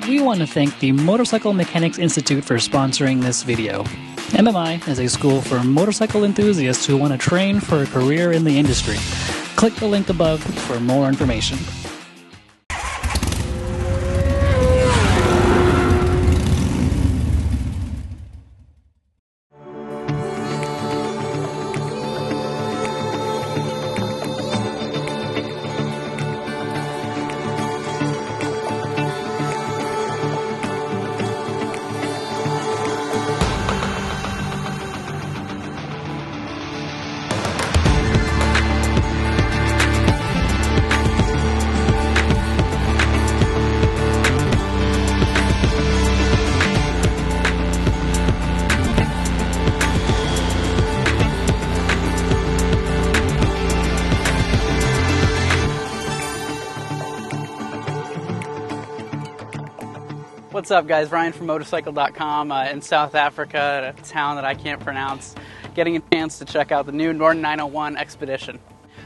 we want to thank the Motorcycle Mechanics Institute for sponsoring this video. MMI is a school for motorcycle enthusiasts who want to train for a career in the industry. Click the link above for more information. What's up, guys? Ryan from Motorcycle.com in South Africa, a town that I can't pronounce, getting a chance to check out the new Norden 901 Expedition.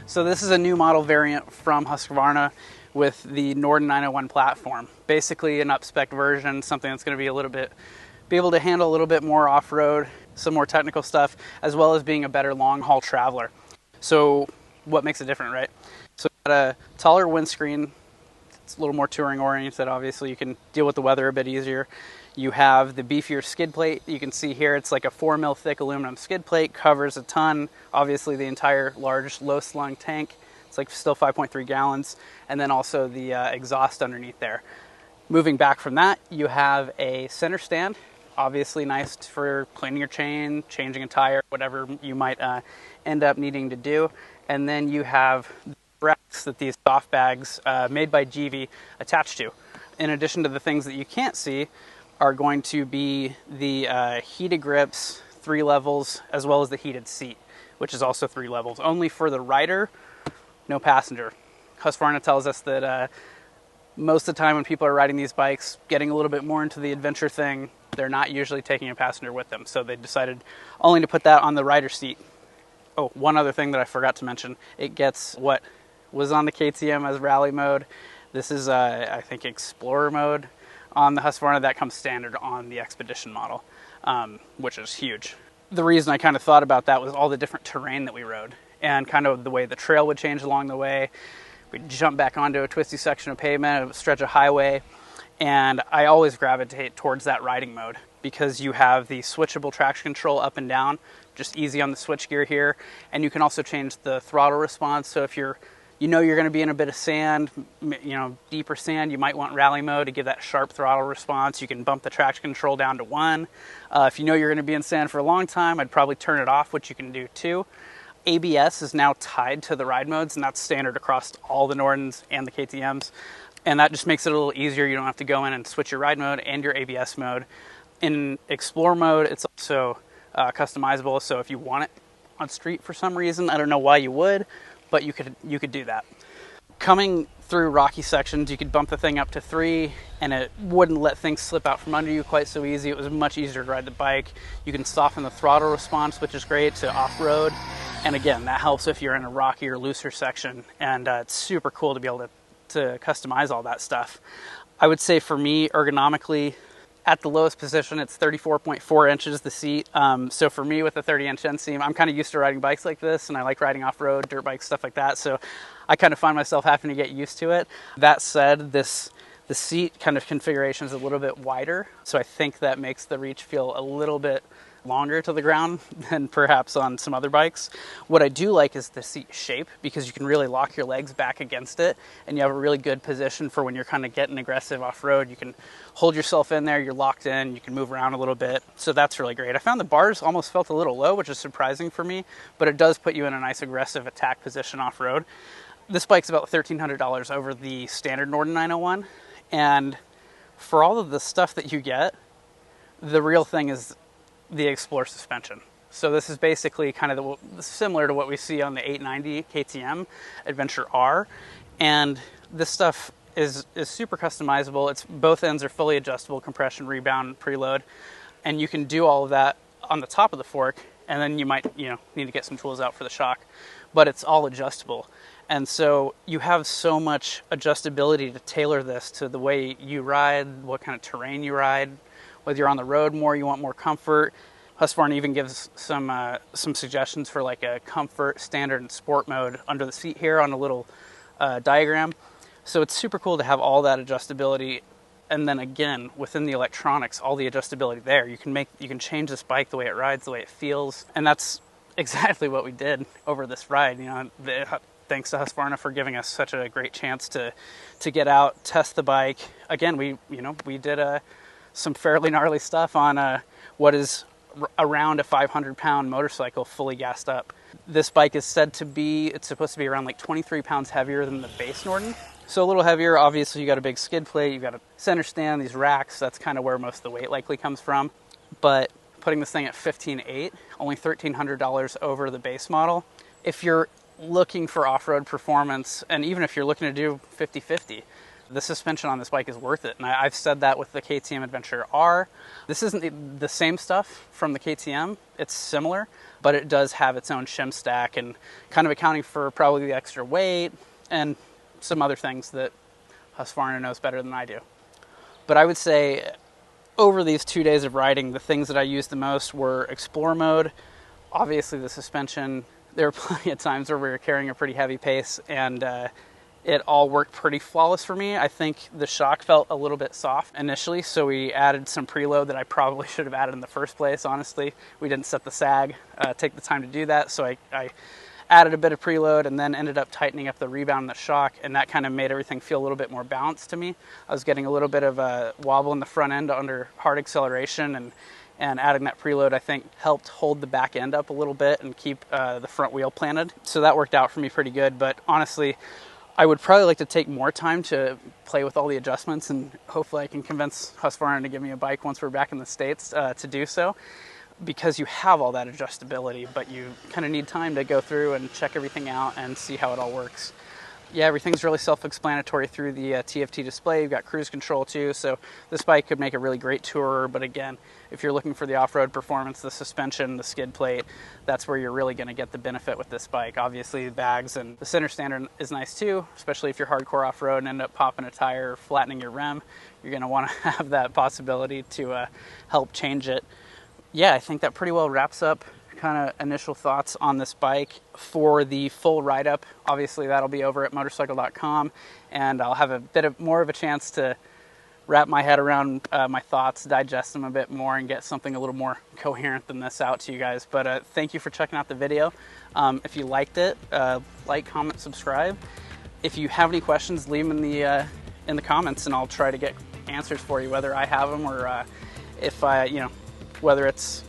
So this is a new model variant from Husqvarna with the Norden 901 platform. Basically an up-spec version, something that's going to be able to handle a little bit more off-road, some more technical stuff, as well as being a better long-haul traveler. So what makes it different, right? So it's got a taller windscreen. It's a little more touring oriented. Obviously you can deal with the weather a bit easier. You have the Beefier skid plate. You can see here it's like a 4 mil thick aluminum skid plate, covers a ton, obviously the entire large low slung tank. It's like still 5.3 gallons, and then also the exhaust underneath there. Moving back from that, you have a center stand, obviously nice for cleaning your chain, changing a tire, whatever you might end up needing to do. And then you have racks that these soft bags made by GV attach to. In addition to the things that you can't see are going to be the heated grips, 3 levels, as well as the heated seat, which is also 3 levels. Only for the rider, no passenger. Husqvarna tells us that most of the time when people are riding these bikes, getting a little bit more into the adventure thing, they're not usually taking a passenger with them. So they decided only to put that on the rider seat. Oh, one other thing that I forgot to mention, it gets what was on the KTM as rally mode. This is, I think, Explorer mode on the Husqvarna. That comes standard on the Expedition model, which is huge. The reason I kind of thought about that was all the different terrain that we rode and kind of the way the trail would change along the way. We'd jump back onto a twisty section of pavement, a stretch of highway, and I always gravitate towards that riding mode because you have the switchable traction control up and down, just easy on the switch gear here, and you can also change the throttle response. So if you're going to be in a bit of sand, deeper sand, you might want rally mode to give that sharp throttle response. You can bump the traction control down to 1. If you know you're going to be in sand for a long time, I'd probably turn it off, which you can do too. ABS is now tied to the ride modes, and that's standard across all the Nordens and the KTMs. And that just makes it a little easier. You don't have to go in and switch your ride mode and your ABS mode. In Explore mode, it's also customizable. So if you want it on street for some reason, I don't know why you would, but you could do that. Coming through rocky sections, you could bump the thing up to 3 and it wouldn't let things slip out from under you quite so easy. It was much easier to ride the bike. You can soften the throttle response, which is great to off-road. And again, that helps if you're in a rocky or looser section. And it's super cool to be able to customize all that stuff. I would say for me, ergonomically, at the lowest position, it's 34.4 inches, the seat. So for me, with a 30-inch inseam, I'm kind of used to riding bikes like this, and I like riding off-road, dirt bikes, stuff like that. So I kind of find myself having to get used to it. That said, the seat kind of configuration is a little bit wider, so I think that makes the reach feel a little bit longer to the ground than perhaps on some other bikes. What I do like is the seat shape, because you can really lock your legs back against it and you have a really good position for when you're kind of getting aggressive off-road. You can hold yourself in there, you're locked in, you can move around a little bit. So that's really great. I found the bars almost felt a little low, which is surprising for me, but it does put you in a nice aggressive attack position off-road. This bike's about $1,300 over the standard Norden 901, and for all of the stuff that you get, the real thing is the Explore suspension. So this is basically kind of similar to what we see on the 890 KTM Adventure R, and this stuff is super customizable. It's both ends are fully adjustable, compression, rebound, preload, and you can do all of that on the top of the fork, and then you might need to get some tools out for the shock, but it's all adjustable. And so you have so much adjustability to tailor this to the way you ride, what kind of terrain you ride, whether you're on the road more, you want more comfort. Husqvarna even gives some suggestions for like a comfort, standard, and sport mode under the seat here on a little diagram. So it's super cool to have all that adjustability. And then again, within the electronics, all the adjustability there. You can change this bike the way it rides, the way it feels. And that's exactly what we did over this ride. You know, thanks to Husqvarna for giving us such a great chance to get out, test the bike. Again, we did some fairly gnarly stuff on what is around a 500-pound motorcycle fully gassed up. This bike is said to be, it's supposed to be around like 23 pounds heavier than the base Norden. So a little heavier. Obviously you got a big skid plate, you've got a center stand, these racks, that's kind of where most of the weight likely comes from. But putting this thing at $15,800, only $1,300 over the base model. If you're looking for off-road performance, and even if you're looking to do 50-50, the suspension on this bike is worth it. And I've said that with the KTM Adventure R. This isn't the same stuff from the KTM. It's similar, but it does have its own shim stack and kind of accounting for probably the extra weight and some other things that Husqvarna knows better than I do. But I would say over these 2 days of riding, the things that I used the most were Explore mode, obviously the suspension. There were plenty of times where we were carrying a pretty heavy pace, and it all worked pretty flawless for me. I think the shock felt a little bit soft initially, so we added some preload that I probably should have added in the first place, honestly. We didn't set the sag, take the time to do that, so I added a bit of preload and then ended up tightening up the rebound and the shock, and that kind of made everything feel a little bit more balanced to me. I was getting a little bit of a wobble in the front end under hard acceleration, and adding that preload, I think, helped hold the back end up a little bit and keep the front wheel planted. So that worked out for me pretty good, but honestly, I would probably like to take more time to play with all the adjustments, and hopefully I can convince Husqvarna to give me a bike once we're back in the States to do so, because you have all that adjustability, but you kind of need time to go through and check everything out and see how it all works. Yeah, everything's really self-explanatory through the TFT display. You've got cruise control too, so this bike could make a really great tourer, but again, if you're looking for the off-road performance, the suspension, the skid plate, that's where you're really going to get the benefit with this bike. Obviously, the bags and the center stand is nice too, especially if you're hardcore off-road and end up popping a tire or flattening your rim. You're going to want to have that possibility to help change it. Yeah, I think that pretty well wraps up kind of initial thoughts on this bike. For the full write-up, obviously that'll be over at Motorcycle.com, and I'll have a bit more of a chance to wrap my head around my thoughts, digest them a bit more, and get something a little more coherent than this out to you guys. But thank you for checking out the video. If you liked it, like, comment, subscribe. If you have any questions, leave them in the comments, and I'll try to get answers for you, whether I have them or if I, whether it's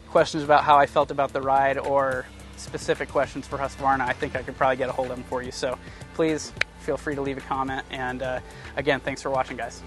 questions about how I felt about the ride or specific questions for Husqvarna. I think I could probably get a hold of them for you. So please feel free to leave a comment. And again, thanks for watching, guys.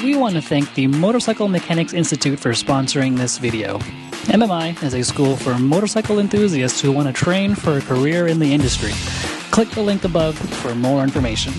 We want to thank the Motorcycle Mechanics Institute for sponsoring this video. MMI is a school for motorcycle enthusiasts who want to train for a career in the industry. Click the link above for more information.